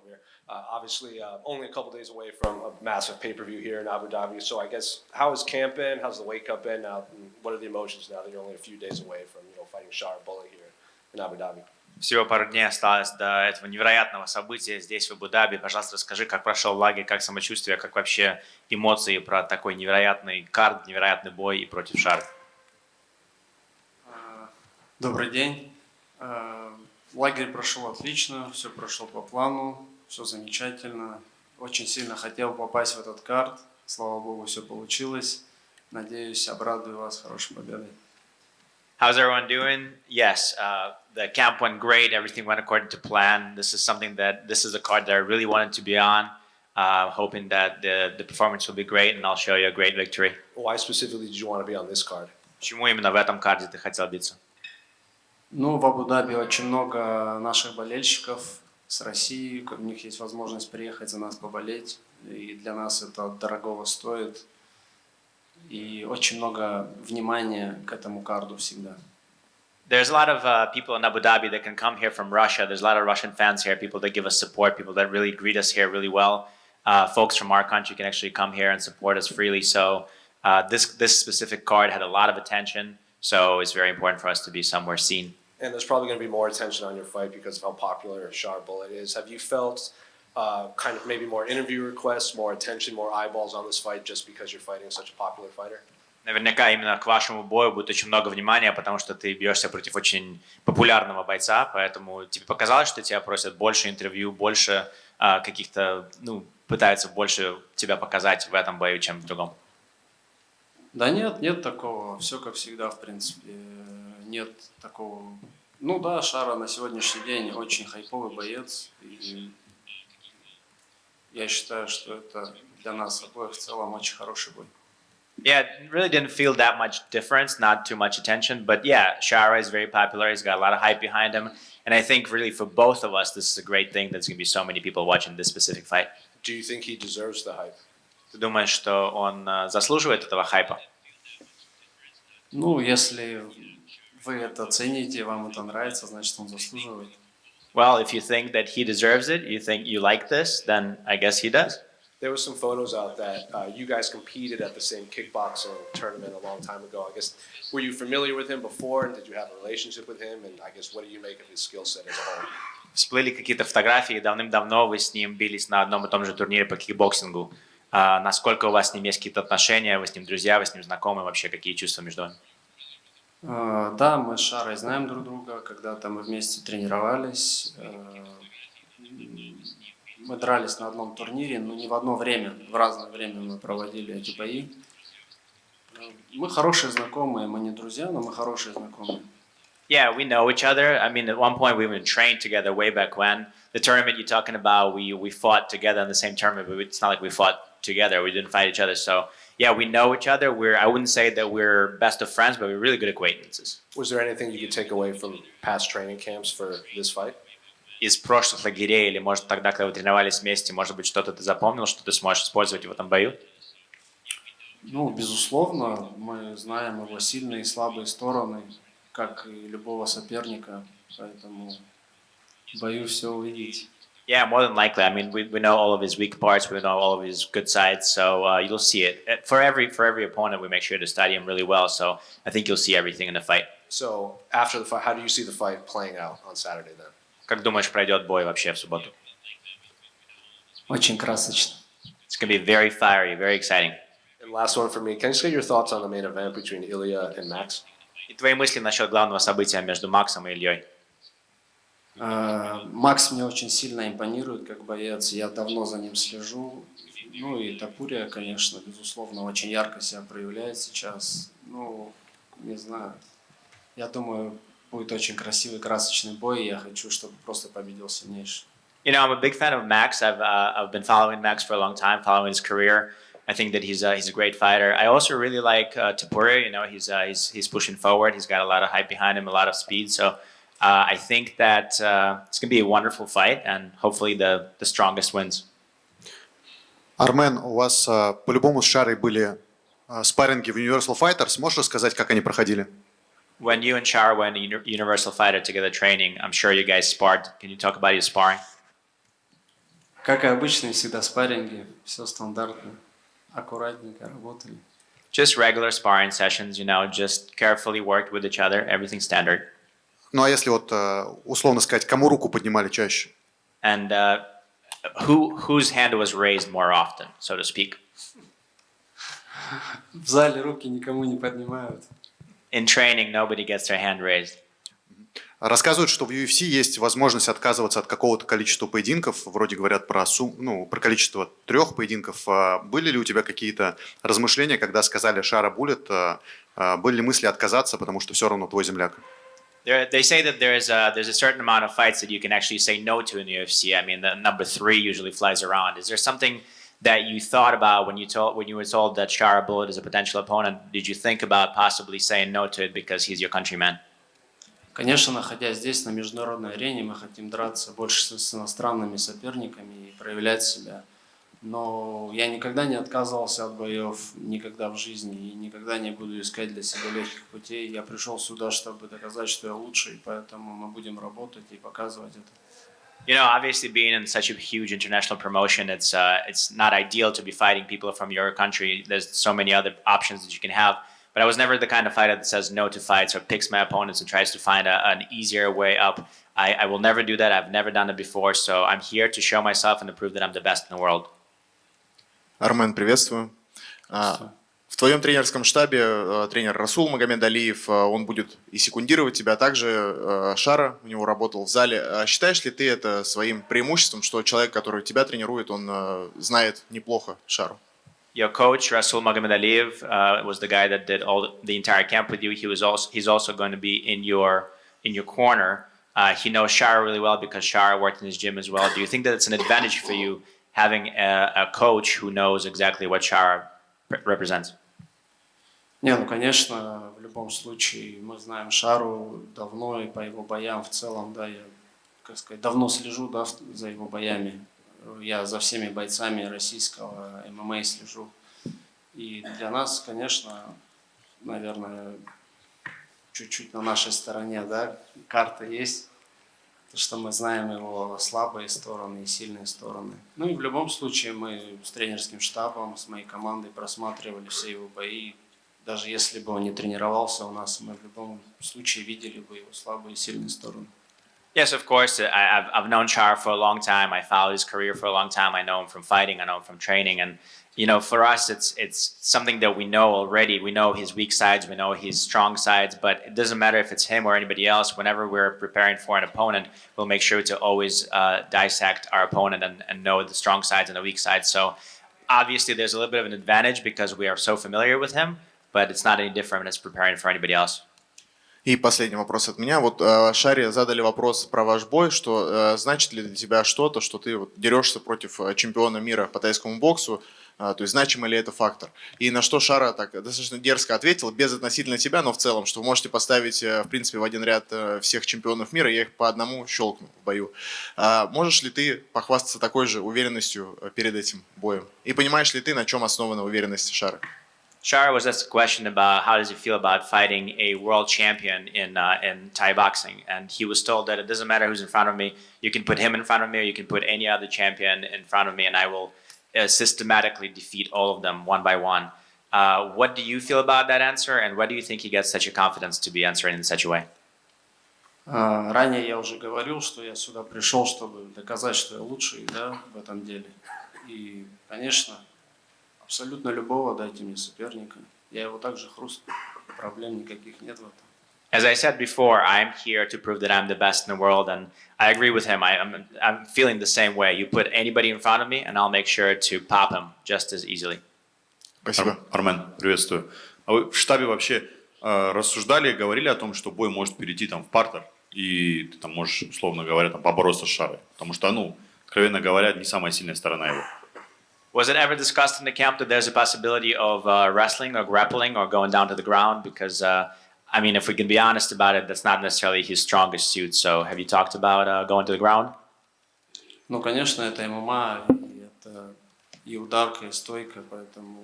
here. Obviously, only a couple days away from a massive pay-per-view here in Abu Dhabi. So I guess, how has camp been? How's the weight cut been now? What are the emotions now that you're only a few days away from, fighting Sharaputdin here in Abu Dhabi? Всего пару дней осталось до этого невероятного события здесь, в Абу-Даби. Пожалуйста, расскажи, как прошел лагерь, как самочувствие, как вообще эмоции про такой невероятный карт, невероятный бой и против Шары. Добрый день. Лагерь прошел отлично, все прошло по плану, все замечательно. Очень сильно хотел попасть в этот карт. Слава Богу, все получилось. Надеюсь, обрадую вас хорошей победой. How's everyone doing? Yes, the camp went great. Everything went according to plan. This is a card that I really wanted to be on. Hoping that the performance will be great, and I'll show you a great victory. Why specifically did you want to be on this card? Почему именно в этом карде ты хотел биться? Ну, в Абу-Даби очень много наших болельщиков с России. У них есть возможность приехать за нас поболеть. И для нас это дорогого стоит. И очень много внимания к этому карду всегда. There's a lot of people in Abu Dhabi that can come here from Russia. There's a lot of Russian fans here, people that give us support, people that really greet us here really well. Folks from our country can actually come here and support us freely. So this specific card had a lot of attention. So it's very important for us to be somewhere seen. And there's probably going to be more attention on your fight because of how popular Sharaputdin is. Have you felt kind of maybe more interview requests, more attention, more eyeballs on this fight just because you're fighting such a popular fighter? Наверняка именно к вашему бою будет очень много внимания, потому что ты бьешься против очень популярного бойца, поэтому тебе показалось, что тебя просят больше интервью, больше каких-то, пытаются больше тебя показать в этом бою, чем в другом. Да нет такого. Все как всегда, в принципе. Нет такого. Ну да, Шара на сегодняшний день очень хайповый боец. И я считаю, что это для нас обоих в целом очень хороший бой. Yeah, it really didn't feel that much difference, not too much attention. But yeah, Shara is very popular. He's got a lot of hype behind him. And I think really for both of us, this is a great thing. There's going to be so many people watching this specific fight. Do you think he deserves the hype? Ты думаешь, что он заслуживает этого хайпа? Ну, если вы это цените, вам это нравится, значит, он заслуживает. Well, if you think that he deserves it, you think you like this, then I guess he does. There were some photos out that you guys competed at the same kickboxing tournament a long time ago. I guess, were you familiar with him before, and did you have a relationship with him? And I guess, what do you make of his skill set as a whole? Всплыли какие-то фотографии, давным-давно вы с ним бились на одном и том же турнире по кикбоксингу. Насколько у вас с ним есть какие-то отношения, вы с ним друзья, вы с ним знакомы, вообще какие чувства между вами? Да, мы с Шарой знаем друг друга, когда-то мы вместе тренировались. Мы дрались на одном турнире, но не в одно время, в разное время мы проводили эти бои. Мы хорошие знакомые, мы не друзья, но мы хорошие знакомые. Yeah, we know each other. I mean, at one point we even trained together way back when. The tournament you're talking about, we fought together in the same tournament, but it's not like we fought together. We didn't fight each other. So, yeah, we know each other. I wouldn't say that we're best of friends, but we're really good acquaintances. Was there anything you could take away from past training camps for this fight? Из прошлых лагерей, или, может, тогда, когда вы тренировались вместе, может быть, что-то ты запомнил, что ты сможешь использовать в этом бою? Ну, безусловно, мы знаем его сильные и слабые стороны, как и любого соперника, поэтому боюсь все увидеть. Yeah, more than likely. I mean, we know all of his weak parts, we know all of his good sides, so you'll see it. For every opponent, we make sure to study him really well, so I think you'll see everything in the fight. So, after the fight, how do you see the fight playing out on Saturday then? Как думаешь, пройдет бой вообще в субботу? Очень красочно. It's going to be very fiery, very exciting. And last one for me. Can you say your thoughts on the main event between Ilia and Max? И твои мысли насчет главного события между Максом и Ильей? Макс мне очень сильно импонирует как боец. Я давно за ним слежу. Ну и Топурия, конечно, безусловно, очень ярко себя проявляет сейчас. Ну, не знаю. Я думаю, будет очень красивый, красочный бой, и я хочу, чтобы просто победил сильнейший. You know, I'm a big fan of Max. I've been following Max for a long time, following his career. I think that he's a great fighter. I also really like Topuria. You know, he's pushing forward. He's got a lot of hype behind him, a lot of speed. So I think that it's going to be a wonderful fight, and hopefully the strongest wins. Армен, у вас по-любому с Шарой были спарринги в Universal Fighters. Можешь рассказать, как они проходили? When you and Shara went to Universal Fighter together training, I'm sure you guys sparred. Can you talk about your sparring? Как и обычно, всегда спарринги, все стандартно, аккуратненько работали. Just regular sparring sessions, just carefully worked with each other, everything standard. Ну а если вот условно сказать, кому руку поднимали чаще? And whose hand was raised more often, so to speak? В зале руки никому не поднимают. In training, nobody gets their hand raised. Рассказывают, что в UFC есть возможность отказываться от какого-то количества поединков. Вроде говорят про количество 3 поединков. Были ли у тебя какие-то размышления, когда сказали Шара Буллет? Были ли мысли отказаться, потому что все равно твой земляк? They say that there's a certain amount of fights that you can actually say no to in the UFC. I mean, the number 3 usually flies around. Is there something that you thought about when you were told that Shara Bullet is a potential opponent? Did you think about possibly saying no to it because he's your countryman? Конечно, находясь здесь, на международной арене, мы хотим драться больше с иностранными соперниками и проявлять себя. Но я никогда не отказывался от боев, никогда в жизни, и никогда не буду искать для себя легких путей. Я пришел сюда, чтобы доказать, что я лучший, поэтому мы будем работать и показывать это. Obviously being in such a huge international promotion, it's not ideal to be fighting people from your country. There's so many other options that you can have. But I was never the kind of fighter that says no to fights or picks my opponents and tries to find an easier way up. I will never do that. I've never done it before. So I'm here to show myself and to prove that I'm the best in the world. Армен, приветствую. В твоем тренерском штабе тренер Расул Магомед Алиев, он будет и секундировать тебя, а также Шара у него работал в зале. Считаешь ли ты это своим преимуществом, что человек, который тебя тренирует, он знает неплохо Шару? Your coach, Rasul Magomed Aliv, was the guy that did the entire camp with you. He's also going to be in your corner. He knows Shara really well because Shara worked in his gym as well. Do you think that it's an advantage for you having a coach who knows exactly what Shara represents? Не, ну конечно, в любом случае мы знаем Шару давно и по его боям в целом, да, я, как сказать, давно слежу, да, за его боями. Я за всеми бойцами российского ММА слежу. И для нас, конечно, наверное, чуть-чуть на нашей стороне, да, карта есть. То, что мы знаем его слабые стороны и сильные стороны. Ну и в любом случае мы с тренерским штабом, с моей командой просматривали все его бои. Даже если бы он не тренировался у нас, мы в любом случае видели бы его слабые и сильные стороны. Yes, of course. I've known Shara for a long time. I followed his career for a long time. I know him from fighting. I know him from training. And, for us, it's something that we know already. We know his weak sides. We know his strong sides. But it doesn't matter if it's him or anybody else. Whenever we're preparing for an opponent, we'll make sure to always dissect our opponent and know the strong sides and the weak sides. So obviously there's a little bit of an advantage because we are so familiar with him. But it's not any different as preparing for anybody else. И последний вопрос от меня. Вот Шаре задали вопрос про ваш бой, что значит ли для тебя что-то, что ты вот дерешься против чемпиона мира по тайскому боксу, то есть значимый ли это фактор? И на что Шара так достаточно дерзко ответил, без относительно тебя, но в целом, что вы можете поставить, в принципе, в один ряд всех чемпионов мира, я их по одному щелкну в бою. Можешь ли ты похвастаться такой же уверенностью перед этим боем? И понимаешь ли ты, на чем основана уверенность Шары? Shara was asked a question about how does he feel about fighting a world champion in Thai boxing, and he was told that it doesn't matter who's in front of me. You can put him in front of me, or you can put any other champion in front of me, and I will systematically defeat all of them one by one. What do you feel about that answer, and why do you think he gets such a confidence to be answering in such a way? Ранее я уже говорил, что я сюда пришел, чтобы доказать, что я лучший, да, в этом деле. И, конечно, абсолютно любого дайте мне соперника. Я его также хрустну. Проблем никаких нет в этом. As I said before, I'm here to prove that I'm the best in the world, and I agree with him. I'm feeling the same way. You put anybody in front of me, and I'll make sure to pop him just as easily. Спасибо. Армен, приветствую. А вы в штабе вообще рассуждали, говорили о том, что бой может перейти там в партер, и ты там можешь, условно говоря, там побороться с Шарой? Потому что, откровенно говоря, не самая сильная сторона его. Was it ever discussed in the camp that there's a possibility of wrestling or grappling or going down to the ground? Because, if we can be honest about it, that's not necessarily his strongest suit. So have you talked about going to the ground? Ну, конечно, это ММА, и это и ударка, и стойка, поэтому,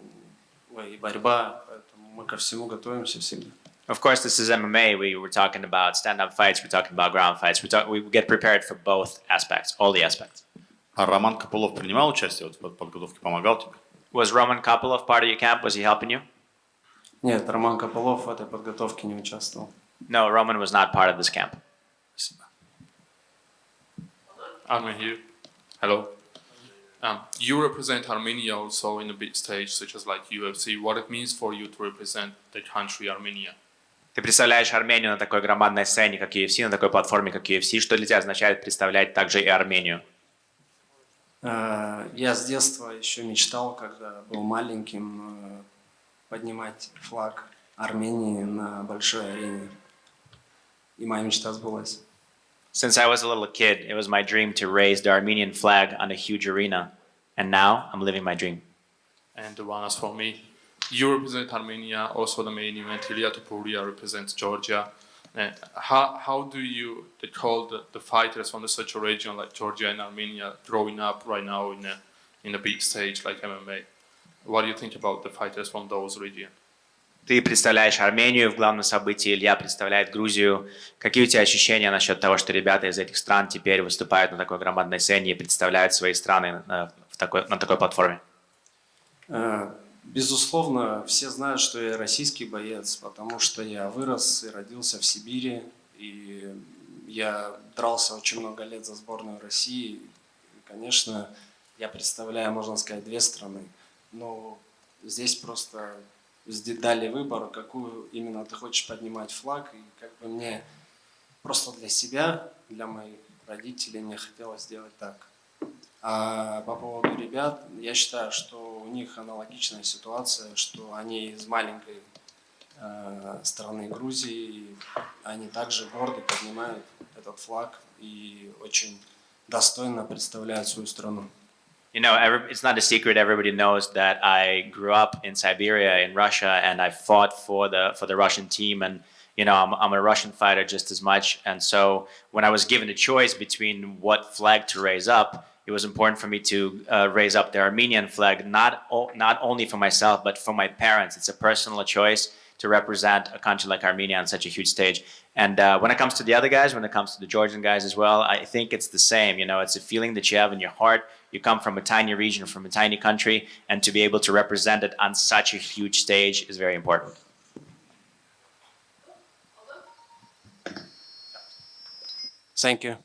и борьба, поэтому мы ко всему готовимся всегда. Of course, this is MMA. We were talking about stand-up fights. We're talking about ground fights. We get prepared for both aspects, all the aspects. А Роман Копылов принимал участие вот в подготовке, помогал тебе? Was Roman Kopylov part of your camp? Was he helping you? Нет, Роман Копылов в этой подготовке не участвовал. No, Roman was not part of this camp. Спасибо. Armen here. Hello. You represent Armenia also in a big stage, such as like UFC. What it means for you to represent the country Armenia? Ты представляешь Армению на такой громадной сцене, как UFC, на такой платформе, как UFC. Что для тебя означает представлять также и Армению? Я с детства еще мечтал, когда был маленьким, поднимать флаг Армении на большой арене. И моя мечта сбылась. Since I was a little kid, it was my dream to raise the Armenian flag on a huge arena. And now I'm living my dream. And the one as for me. You represent Armenia, also the main event. Ilia Topuria represents Georgia. How do you call the fighters from such a region like Georgia and Armenia growing up right now in a big stage like MMA? What do you think about the fighters from those regions? Ты представляешь Армению в главном событии, Илья представляет Грузию. Какие у тебя ощущения насчет того, что ребята из этих стран теперь выступают на такой громадной сцене и представляют свои страны на такой платформе? Безусловно, все знают, что я российский боец, потому что я вырос и родился в Сибири, и я дрался очень много лет за сборную России. И, конечно, я представляю, можно сказать, две страны, но здесь просто дали выбор, какую именно ты хочешь поднимать флаг, и как бы мне просто для себя, для моих родителей мне хотелось сделать так. А по поводу ребят, я считаю, что у них аналогичная ситуация, что они из маленькой страны Грузии, и они также гордо поднимают этот флаг и очень достойно представляют свою страну. You know, it's not a secret. Everybody knows that I grew up in Siberia, in Russia, and I fought for the Russian team. And you know, I'm a Russian fighter just as much. And so, when I was given a choice between what flag to raise up, it was important for me to raise up the Armenian flag, not only for myself, but for my parents. It's a personal choice to represent a country like Armenia on such a huge stage. And when it comes to the other guys, when it comes to the Georgian guys as well, I think it's the same. You know, it's a feeling that you have in your heart. You come from a tiny region, from a tiny country, and to be able to represent it on such a huge stage is very important. Thank you.